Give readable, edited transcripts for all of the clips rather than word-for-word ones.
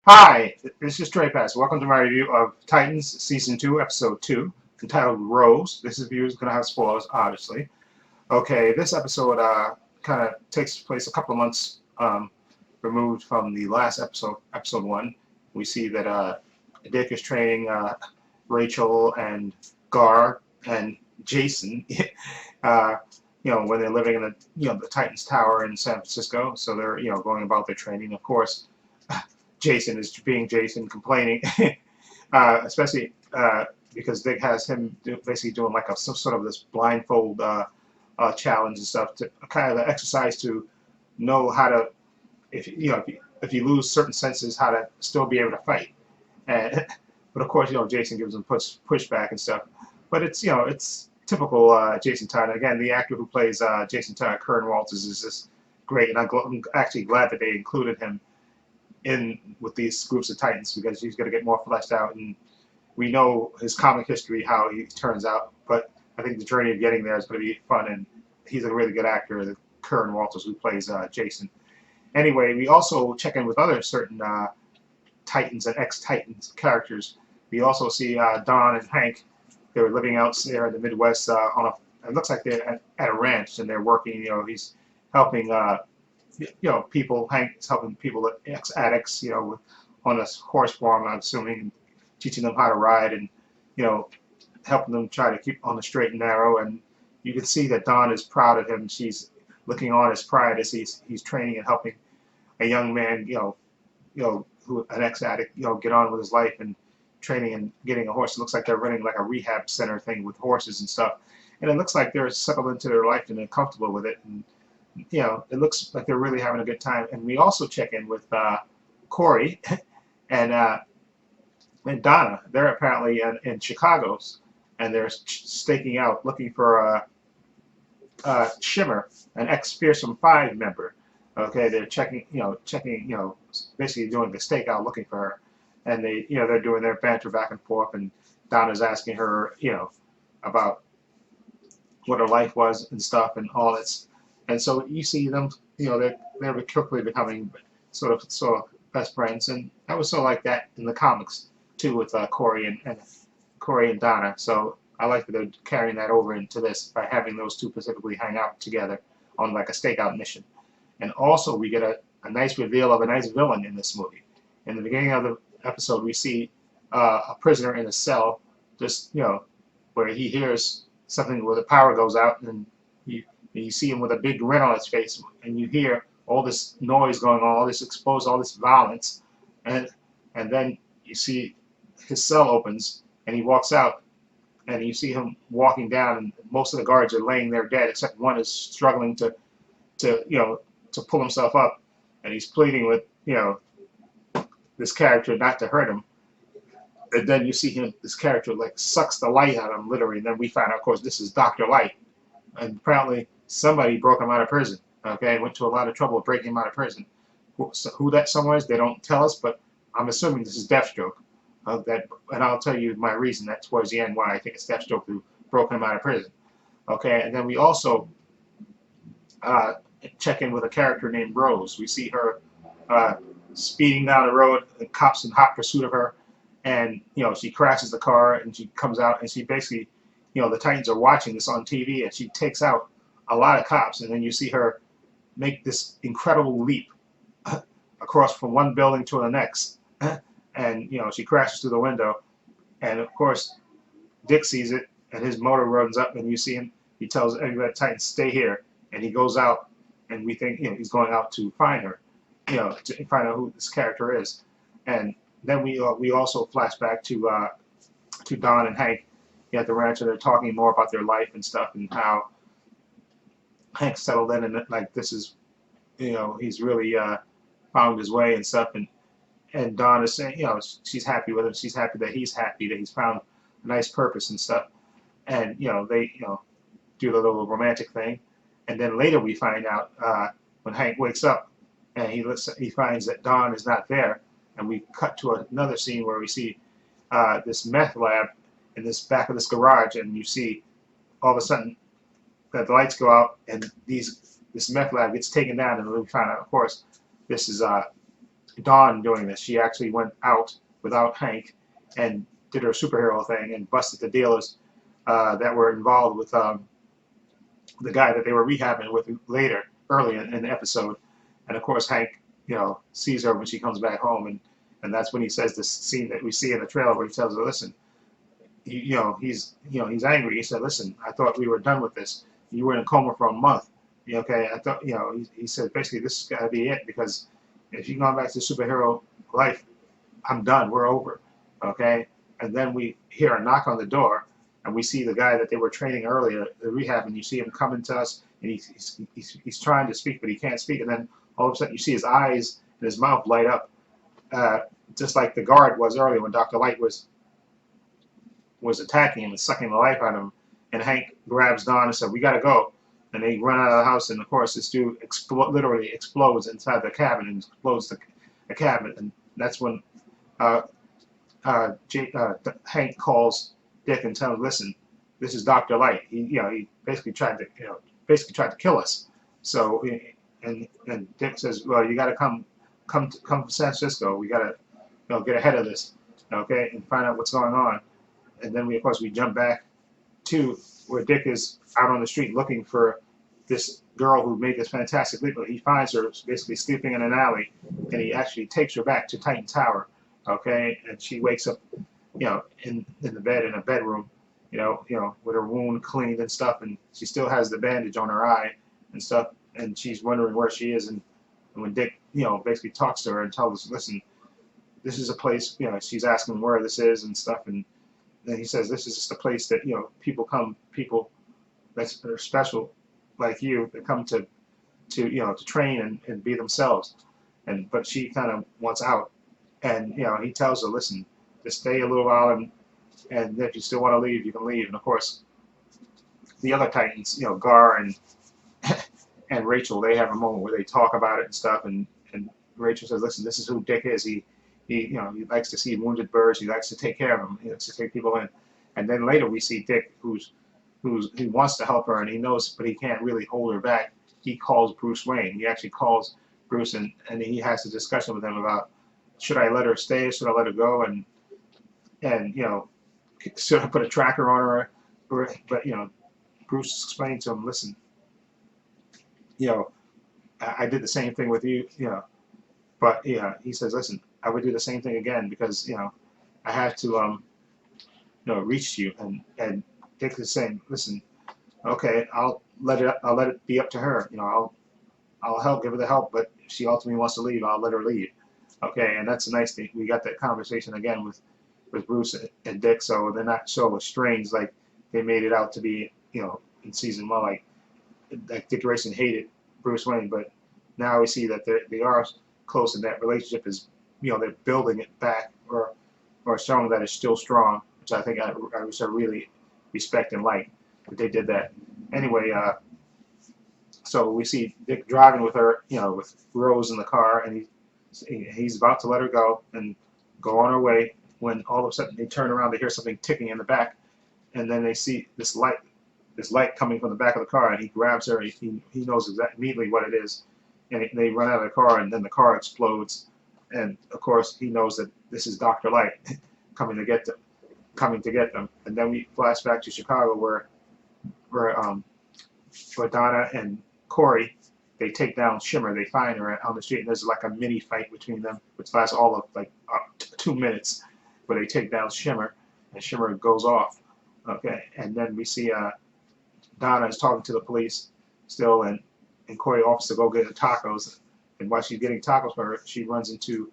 Hi, this is Trey Pass. Welcome to my review of Titans Season 2, Episode 2, entitled Rose. This review is going to have spoilers, obviously. Okay, this episode kind of takes place a couple of months removed from the last episode, Episode 1. We see that Dick is training Rachel and Gar and Jason, uh, when they're living in the Titans Tower in San Francisco. So they're, going about their training. Of course, Jason is being Jason, complaining, especially because Dick has him basically doing like some sort of this blindfold challenge and stuff to kind of an exercise to know how to, if you lose certain senses, how to still be able to fight. And but of course, Jason gives him pushback and stuff. But it's typical Jason Todd. Again, the actor who plays Jason Todd, Curran Walters, is just great, and I'm actually glad that they included him in with these groups of Titans because he's going to get more fleshed out, and we know his comic history, how he turns out. But I think the journey of getting there is going to be fun, and he's a really good actor, Curran Walters, who plays Jason. Anyway, we also check in with other certain Titans and ex-Titans characters. We also see Don and Hank. They're living out there in the Midwest on a. It looks like they're at a ranch, and they're working. He's helping people. Hank's helping people, ex-addicts, on a horse farm, I'm assuming, teaching them how to ride and, you know, helping them try to keep on the straight and narrow. And you can see that Dawn is proud of him. She's looking on his pride as he's training and helping a young man, who an ex-addict, get on with his life and training and getting a horse. It looks like they're running like a rehab center thing with horses and stuff. And it looks like they're settled into their life and they're comfortable with it. And it looks like they're really having a good time. And we also check in with Corey and and Donna. They're apparently in Chicago, and they're staking out, looking for Shimmer, an ex-Fearsome Five member. Okay, they're checking, basically doing the stakeout, looking for her, and they're doing their banter back and forth, and Donna's asking her, about what her life was and stuff, and all this, and so you see them, they're quickly becoming sort of best friends, and I was sort of like that in the comics too with Corey and Donna. So I like that they're carrying that over into this by having those two specifically hang out together on like a stakeout mission. And also we get a nice reveal of a nice villain in this movie. In the beginning of the episode, we see a prisoner in a cell, just where he hears something where the power goes out, and you see him with a big grin on his face, and you hear all this noise going on, all this exposed, all this violence, and then you see his cell opens, and he walks out, and you see him walking down, and most of the guards are laying there dead, except one is struggling to pull himself up, and he's pleading with this character not to hurt him. And then you see this character like sucks the light out of him literally, and then we find out, of course, this is Dr. Light, and apparently somebody broke him out of prison. Okay, went to a lot of trouble breaking him out of prison. Who that someone is, they don't tell us, but I'm assuming this is Deathstroke. And I'll tell you my reason that towards the end why I think it's Deathstroke who broke him out of prison. Okay, and then we also uh, check in with a character named Rose. We see her speeding down the road, the cops in hot pursuit of her, and she crashes the car, and she comes out, and she basically, the Titans are watching this on TV, and she takes out a lot of cops, and then you see her make this incredible leap across from one building to the next, and she crashes through the window, and of course Dick sees it, and his motor runs up, and you see him. He tells everybody Titans stay here, and he goes out, and we think he's going out to find her, to find out who this character is, and then we also flash back to Don and Hank at the ranch, and they're talking more about their life and stuff, and how Hank settled in, and like this is, he's really found his way and stuff, and Dawn is saying, she's happy with him. She's happy that he's found a nice purpose and stuff, and they do the little romantic thing, and then later we find out when Hank wakes up and he finds that Dawn is not there, and we cut to another scene where we see this meth lab in this back of this garage, and you see all of a sudden that the lights go out, and this meth lab gets taken down, and we find out, of course, this is Dawn doing this. She actually went out without Hank and did her superhero thing and busted the dealers that were involved with the guy that they were rehabbing with later, early in the episode. And of course, Hank, sees her when she comes back home, and that's when he says this scene that we see in the trailer where he tells her, "Listen, he's angry." He said, "Listen, I thought we were done with this. You were in a coma for a month. Okay, I thought, he said basically this is gotta be it because if you're going back to superhero life, I'm done. We're over." Okay, and then we hear a knock on the door, and we see the guy that they were training earlier, the rehab, and you see him coming to us, and he's trying to speak, but he can't speak, and then all of a sudden you see his eyes and his mouth light up, uh, just like the guard was earlier when Dr. Light was attacking him and sucking the life out of him. And Hank grabs Don and said, "We gotta go." And they run out of the house, and of course this dude literally explodes inside the cabin and explodes the cabinet, and that's when uh, Hank calls Dick and tells him, "Listen, this is Dr. Light. He basically tried to kill us." So, and Dick says, "Well, you got to come to San Francisco. We got to, get ahead of this, okay, and find out what's going on." And then of course we jump back to where Dick is out on the street looking for this girl who made this fantastic leap. He finds her basically sleeping in an alley, and he actually takes her back to Titan Tower, okay, and she wakes up, in the bed in a bedroom, with her wound cleaned and stuff, and she still has the bandage on her eye and stuff, and she's wondering where she is, and when Dick, basically talks to her and tells us, "Listen, this is a place," she's asking where this is and stuff, and then he says, "This is just a place that, people that are special like you that come to train and be themselves." But she kind of wants out, and he tells her, "Listen, just stay a little while, and if you still want to leave, you can leave." And of course, the other Titans, Gar and Rachel, they have a moment where they talk about it and stuff, and Rachel says, "Listen, this is who Dick is. He likes to see wounded birds. He likes to take care of them. He likes to take people in." And then later we see Dick, he wants to help her, and he knows, but he can't really hold her back. He calls Bruce Wayne. He actually calls Bruce, and he has a discussion with him about, should I let her stay? Should I let her go? And should I put a tracker on her? But Bruce explained to him, "Listen, I did the same thing with you, but he says, "Listen, I would do the same thing again because I have to reach you." And Dick is saying, "Listen, okay, I'll let it be up to her. I'll help, give her the help, but if she ultimately wants to leave, I'll let her leave." Okay, and that's a nice thing. We got that conversation again with Bruce and Dick, so they're not so estranged like they made it out to be, in season one, like Dick Grayson hated Bruce Wayne, but now we see that they are close, and that relationship is, they're building it back, or showing that it's still strong, which I think I really respect and like that they did that. Anyway, so we see Dick driving with her, with Rose in the car, and he's about to let her go and go on her way, when all of a sudden they turn around, they hear something ticking in the back, and then they see this light coming from the back of the car, and he grabs her. He knows immediately what it is, and they run out of the car, and then the car explodes, and of course he knows that this is Dr. Light coming to get them. And then we flash back to Chicago where Donna and Corey, they take down Shimmer. They find her on the street, and there's like a mini fight between them, which lasts all of 2 minutes, where they take down Shimmer, and Shimmer goes off. Okay, and then we see Donna is talking to the police still, and Corey offers to go get the tacos, and while she's getting tacos for her, she runs into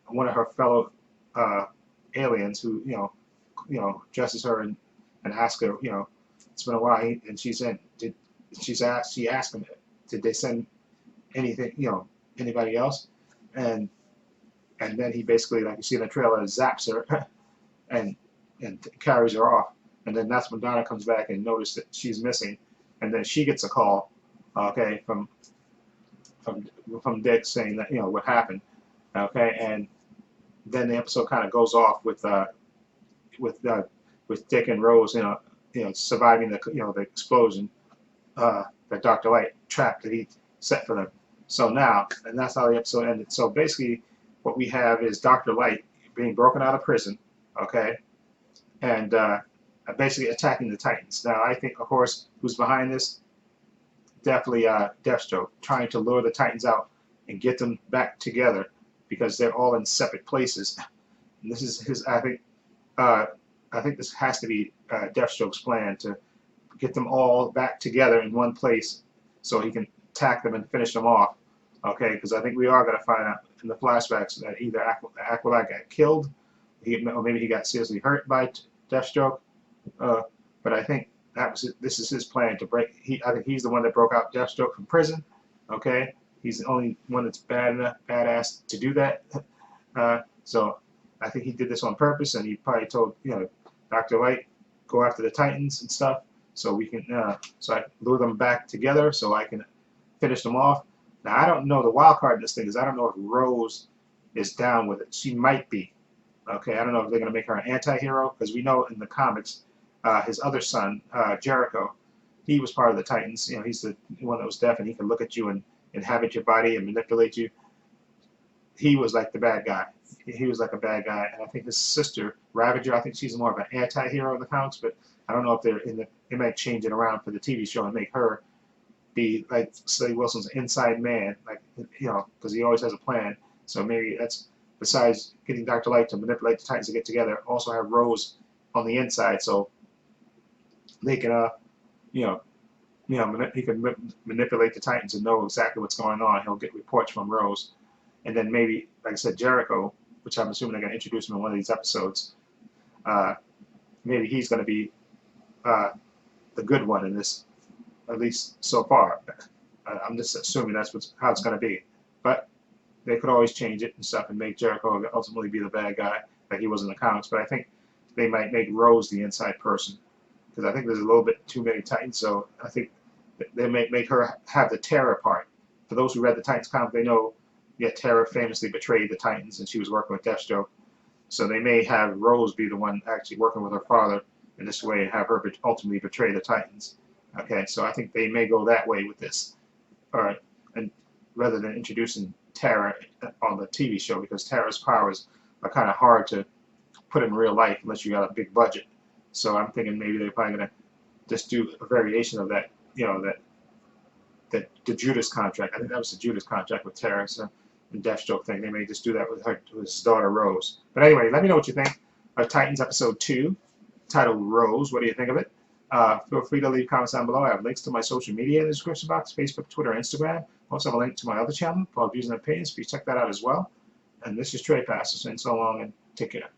one of her fellow aliens who dresses her and asks her, it's been a while, and she said, she asked him, did they send anything, anybody else? And then he basically, like you see in the trailer, zaps her and carries her off. And then that's when Donna comes back and notices that she's missing, and then she gets a call, okay, from Dick saying that what happened, okay, and then the episode kind of goes off with Dick and Rose, surviving the explosion that Dr. Light trapped that he set for them. So now, and that's how the episode ended. So basically, what we have is Dr. Light being broken out of prison, okay, and basically attacking the Titans. Now, I think, of course, who's behind this? Definitely Deathstroke, trying to lure the Titans out and get them back together because they're all in separate places. And this is his, I think this has to be Deathstroke's plan to get them all back together in one place so he can attack them and finish them off. Okay, because I think we are going to find out in the flashbacks that either Aqualad got killed, or maybe he got seriously hurt by Deathstroke. But I think this is his plan to break. I think he's the one that broke out Deathstroke from prison. Okay, he's the only one that's badass to do that. So I think he did this on purpose, and he probably told Dr. Light, go after the Titans and stuff, so we can so I can lure them back together, so I can finish them off. Now I don't know, the wild card in this thing is I don't know if Rose is down with it. She might be. Okay, I don't know if they're gonna make her an anti-hero, because we know in the comics his other son Jericho, he was part of the Titans. He's the one that was deaf, and he can look at you and inhabit your body and manipulate you. He was like the bad guy. He was like a bad guy, and I think his sister Ravager, I think she's more of an anti-hero in the comics, but I don't know if they might change it around for the TV show and make her be like Slade Wilson's inside man, like because he always has a plan. So maybe that's, besides getting Dr. Light to manipulate the Titans to get together, also have Rose on the inside, so they can he can manipulate the Titans and know exactly what's going on. He'll get reports from Rose, and then maybe, like I said, Jericho, which I'm assuming they're going to introduce him in one of these episodes. Maybe he's going to be the good one in this, at least so far. I'm just assuming that's how it's going to be. But they could always change it and stuff and make Jericho ultimately be the bad guy like he was in the comics. But I think they might make Rose the inside person, because I think there's a little bit too many Titans. So I think they may make her have the Terra part. For those who read the Titans comic, they know, Terra famously betrayed the Titans, and she was working with Deathstroke. So they may have Rose be the one actually working with her father in this way and have her ultimately betray the Titans. Okay, so I think they may go that way with this, and rather than introducing Terra on the TV show, because Terra's powers are kind of hard to put in real life unless you got a big budget. So I'm thinking maybe they're probably going to just do a variation of that, the Judas contract. I think that was the Judas contract with Terra. So the Deathstroke thing, they may just do that with his daughter Rose. But anyway, let me know what you think of Titans episode 2, titled Rose. What do you think of it? Feel free to leave comments down below. I have links to my social media in the description box: Facebook, Twitter, Instagram. Also have a link to my other channel called Views and Opinions. Please check that out as well. And this is Trey Pastor saying so long and take care.